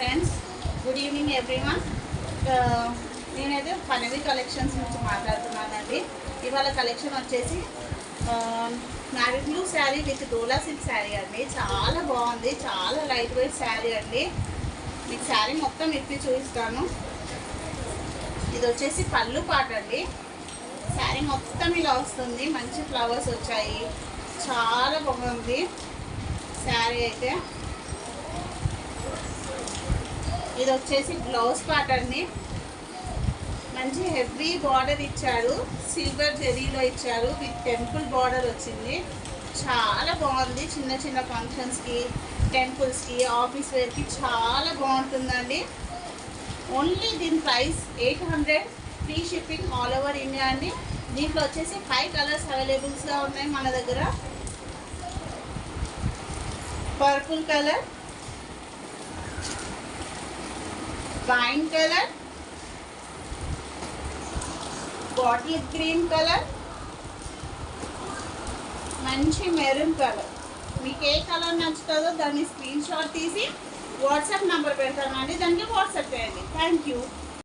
Friends, good evening everyone. నేనైతే పనవి collections నుంచి మాట్లాడుతున్నానండి. ఇవాళ కలెక్షన్ వచ్చేసి navy blue sari with dola silk sari అండి. చాలా బాగుంది, చాలా లైట్ వెయిట్ శారీ అండి. మీకు శారీ మొత్తం ఇప్పి చూపిస్తాను. ఇది వచ్చేసి పళ్ళు పాట అండి. శారీ మొత్తం ఇలా వస్తుంది, మంచి ఫ్లవర్స్ వచ్చాయి, చాలా బాగుంది శారీ అయితే. ఇది వచ్చేసి బ్లౌజ్ పార్ట్ అండి. మంచి హెవీ బార్డర్ ఇచ్చారు, సిల్వర్ జెరీలో ఇచ్చారు, విత్ టెంపుల్ బార్డర్ వచ్చింది. చాలా బాగుంది. చిన్న చిన్న ఫంక్షన్స్కి, టెంపుల్స్కి, ఆఫీస్ వేర్కి చాలా బాగుంటుందండి. ఓన్లీ దీని price 800, free shipping all over India అండి. దీంట్లో వచ్చేసి 5 కలర్స్ అవైలబుల్స్గా ఉన్నాయి మన దగ్గర. Purple colour, wine colour, bottle green colour, మంచి మెరూన్ కలర్. మీకు ఏ కలర్ నచ్చుతుందో దాన్ని స్క్రీన్ షాట్ తీసి వాట్సాప్ నెంబర్ పెడతానండి, దానికి వాట్సాప్ చేయండి. Thank you.